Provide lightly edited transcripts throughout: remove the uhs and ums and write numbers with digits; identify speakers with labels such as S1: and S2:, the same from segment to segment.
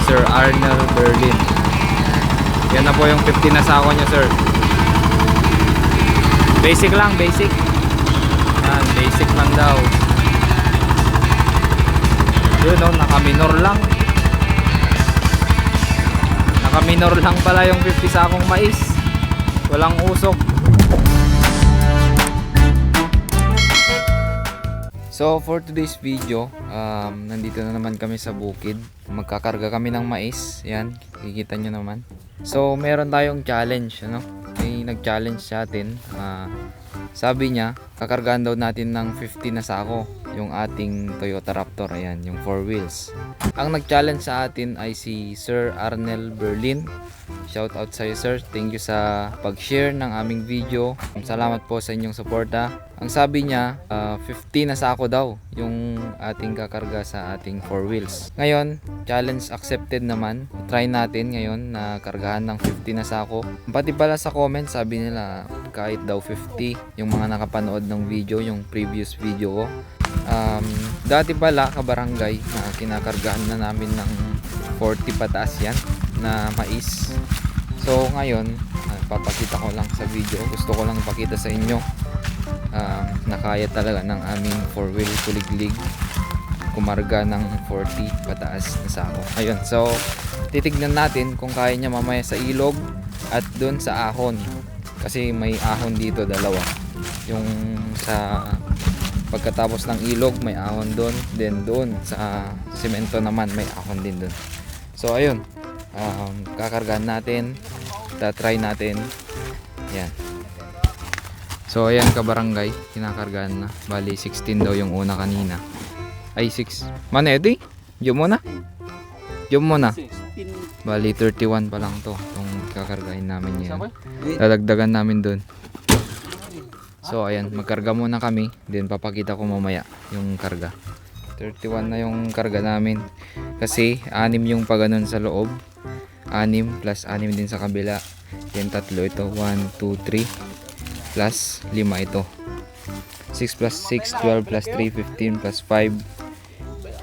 S1: Sir Arnel Berlin. Yan na po yung 50 na sako nyo, sir. Basic lang, basic. Yan, basic lang daw. Yun o, naka-minor lang. Naka-minor lang pala yung 50 sakong mais. Walang usok. So for today's video, nandito na naman kami sa bukid. Magkakarga kami ng mais. Yan, kikita nyo naman. So meron tayong challenge, ano? May nag-challenge sa atin. Sabi niya, kakargaan daw natin ng 50 na sako yung ating Toyota Raptor. Ayan, yung 4 wheels. Ang nag-challenge sa atin ay si Sir Arnel Berlin. Shout out sa iyo, sir. Thank you sa pag-share ng aming video. Salamat po sa inyong suporta. Ang sabi niya, 50 na sako daw yung ating kakarga sa ating 4 wheels. Ngayon, challenge accepted naman. Try natin ngayon na kargahan ng 50 na sako. Pati pala sa comment, sabi nila kahit daw 50 yung mga nakapanood ng video, yung previous video ko. Dati pala kabarangay na kinakargaan na namin ng 40 pataas yan na mais. So ngayon, papakita ko lang sa video. Gusto ko lang ipakita sa inyo na kaya talaga ng aming 4-wheel kuliglig kumarga ng 40 pataas na sako. Ayun, so titignan natin kung kaya niya mamaya sa ilog at doon sa ahon. Kasi may ahon dito, dalawa. Yung sa pagkatapos ng ilog may ahon doon, then doon sa semento naman may ahon din doon. So ayun, kakargahan natin, tatry natin. Yan. So ayan kabarangay, kinakargahan na. Bali 16 daw yung una kanina. Ay 6. Manedi, jom mo na. Jom mo na. Bali 31 pa lang to. Itong kakargahin namin yan. Dadagdagan namin doon. So ayan, magkarga muna kami, then papakita ko mamaya yung karga. 31 na yung karga namin. Kasi 6 yung paganon sa loob. 6 plus 6 din sa kabila. Then 3 ito. 1, 2, 3 plus 5 ito. 6 plus 6, 12 plus 3, 15 plus 5.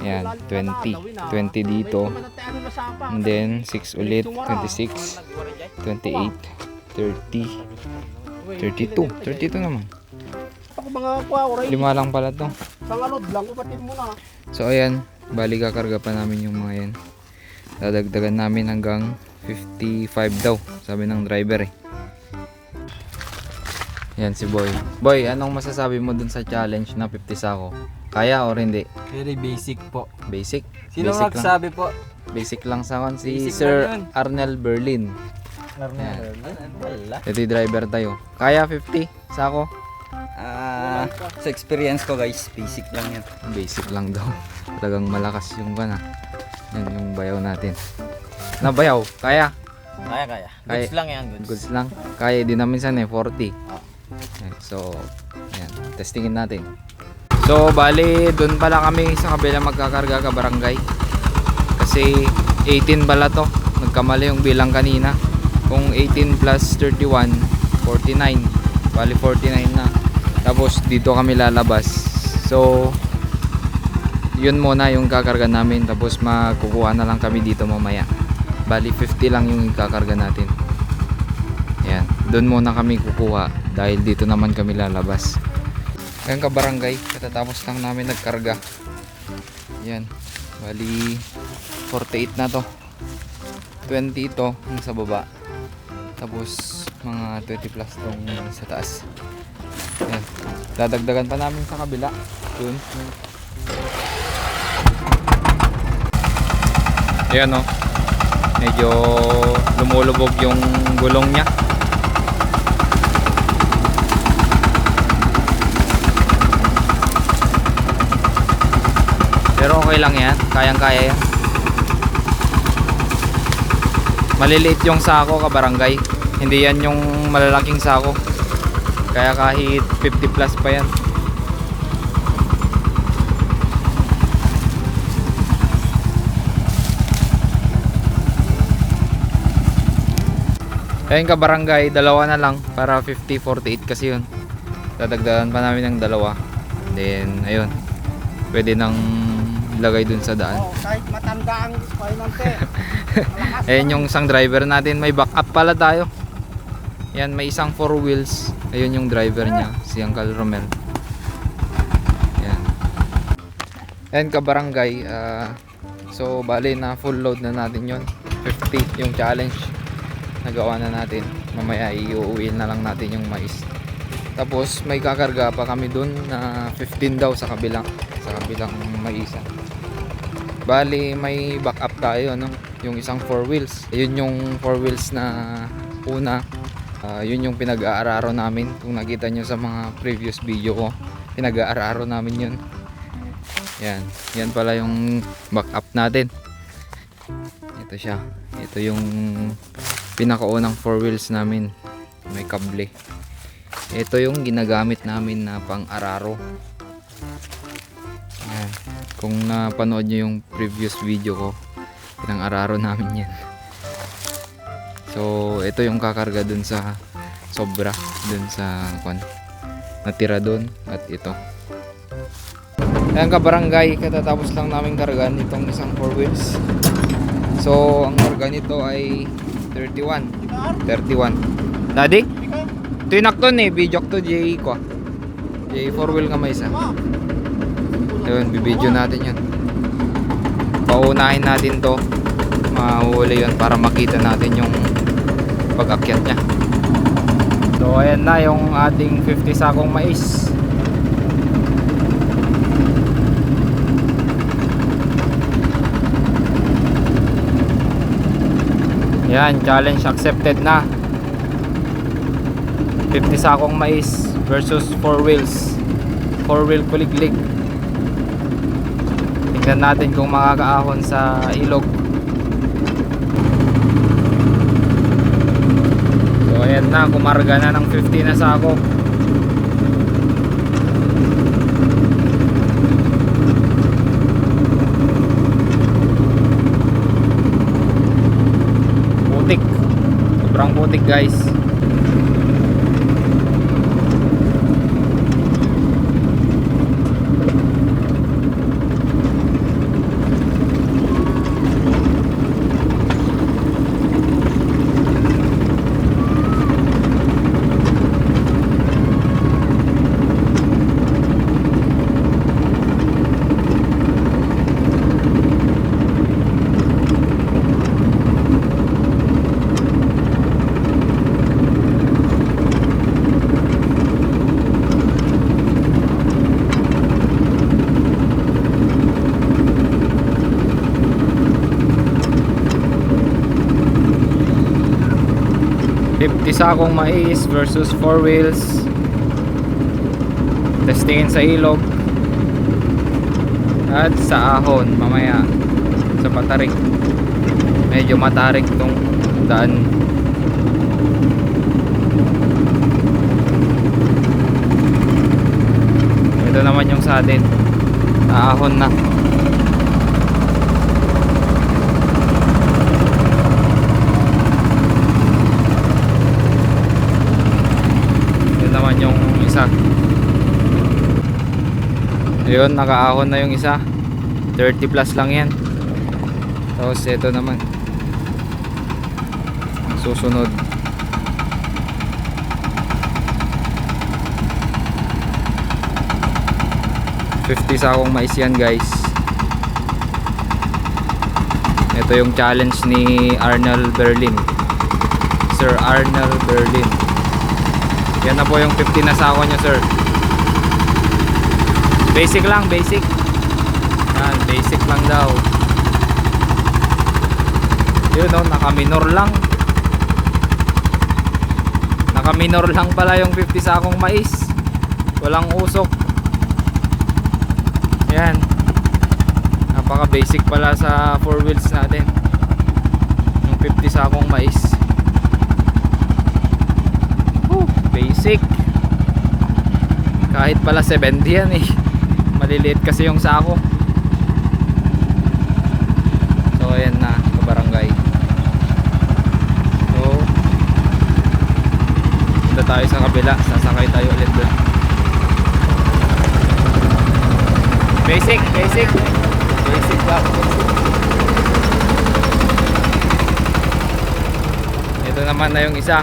S1: Yan, 20. 20 dito. And then 6 ulit, 26, 28, 30, 32. 32 naman. 5 lang pala to. So ayan, bali kakarga pa namin yung mga yan. Dadagdagan namin hanggang 55 daw, sabi ng driver eh. Yan si Boy. Boy, anong masasabi mo dun sa challenge na 50 sako? Kaya or hindi?
S2: Very basic po.
S1: Basic?
S2: Sino
S1: Basic
S2: nagsabi po?
S1: Basic lang sa akin si
S2: Basic
S1: Sir
S2: lang yun.
S1: Arnel Berlin.
S2: Wala.
S1: Ito yung driver tayo. Kaya 50 sako?
S2: Sa experience ko guys, basic lang yan.
S1: Basic lang daw. Talagang malakas yung bana. Yan yung bayaw natin. Nabayaw? Kaya?
S2: Kaya.
S1: Kaya.
S2: Goods lang yan, goods.
S1: Goods lang. Kaya din namin sana 40. So, yan. Testingin natin. So, bali, doon pala kami sa kabila magkakarga kabarangay. Kasi 18 pala to. Nagkamali yung bilang kanina. Kung 18 plus 31, 49. Bali 49 na. Tapos dito kami lalabas. So, yun muna yung kakarga namin. Tapos makukuha na lang kami dito mamaya. Bali 50 lang yung kakarga natin. Yan. Doon muna kami kukuha. Dahil dito naman kami lalabas. Ayan kabarangay. Katatapos lang namin nagkarga. Yan. Bali 48 na to. 20 ito yung sa baba. Tapos mga 20 plus tong sa taas. Yan. Dadagdagan pa namin sa kabila. Yun. Ayan o. Medyo lumulubog yung gulong niya. Pero okay lang yan. Kayang-kaya yan. Maliliit yung sako kabarangay. Hindi yan yung malalaking sako. Kaya kahit 50 plus pa yan. Ayun kabarangay, dalawa na lang para 50, 48 kasi yun. Dadagdagan pa namin ng dalawa. Then ayun, pwede nang ilagay dun sa daan.
S3: Kahit matanda ang finance
S1: Ayan yung isang driver natin. May backup pala tayo. Yan, may isang 4 wheels. Ayun yung driver niya, si Uncle Romel. Yan. Ayan kabarangay. So bali na full load na natin yon. 50 yung challenge. Nagawa na natin. Mamaya iuuwiin na lang natin yung mais. Tapos may kakarga pa kami dun na 15 daw sa kabilang maisa. Bali may backup tayo, no? Yung isang 4 wheels. Ayun yung 4 wheels na una. Yun yung pinag-aararo namin. Kung nakita nyo sa mga previous video ko, pinag-aararo namin yun. Yan pala yung backup natin. Ito siya. Ito yung pinakaunang 4 wheels namin. May kable. Ito yung ginagamit namin na pang-araro. Yan. Kung napanood nyo yung previous video ko, pinang-araro namin yan. So ito yung kakarga dun sa sobra, dun sa natira dun, at ito. Ayan kabarangay, katatapos lang namin kargaan itong isang 4 wheels. So ang karga nito ay 31. Daddy? Ito yung nakton eh, bijok to J ko. J 4 wheel nga may isa. Ayun, bibidyo natin yan. Paunahin natin to. Mahuli yun para makita natin yung pag-akyat nya. So ayan na yung ating 50 sakong mais. Yan, challenge accepted na. 50 sakong mais versus 4 wheels. 4 wheel kuliglig. Tingnan natin kung makakaahon sa ilog. So ayan na, kumarga na ng 50 na sako. Putik. Sobrang putik guys. Sakong mais versus 4 wheels. Testingin sa ilog at sa ahon mamaya sa patarik. Medyo matarik tong daan. Ito naman yung sa atin, ahon na. Yung isa, ayun, nakaahon na yung isa. 30 plus lang yan. Tapos ito naman susunod. $50 sakong mais yan guys. Ito yung challenge ni Arnold Berlin, Sir Arnold Berlin. Yan na po yung 50 na sako nyo sir. Basic lang, basic. Yan, basic lang daw. Yun o, naka-minor lang. Naka-minor lang pala yung 50 sakong mais. Walang usok. Yan. Napaka-basic pala sa 4 wheels natin. Yung 50 sakong mais. Basic. Kahit pala 70 yan eh. Maliliit kasi yung sako. So ayan na kabarangay. So punta tayo sa kabila. Sasakay tayo ulit doon. Basic lang. naman na yung isa.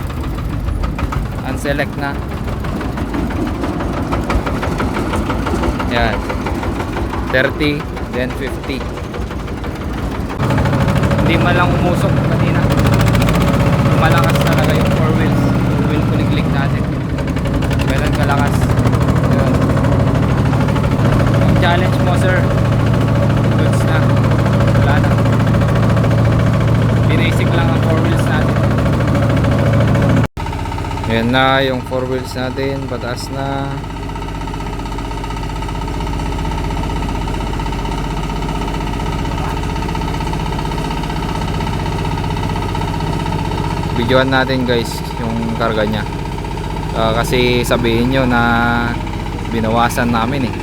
S1: Unselect na. Yan. 30, then 50. Hindi man lang umusok kanina. Malakas talaga yung 4 wheels. 4 wheel kuliglig natin. Ganun kalakas. Yun. Yung challenge mo, sir. Goods na. Wala na. Binasic lang ang 4 wheels natin. Yan na yung 4 wheels natin. Pataas na. Videoan natin guys yung karga nya. Kasi sabihin nyo na binawasan namin eh.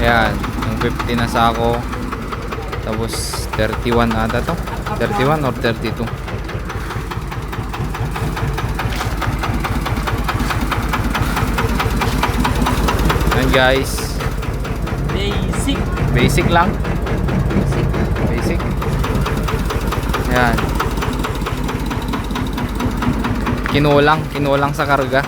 S1: Ayan, yung 50 na sako. Tapos 31 ata to. 31 or 32. Ayan guys.
S3: Basic.
S1: Basic lang. Basic. Ayan. Kinulang sa karga.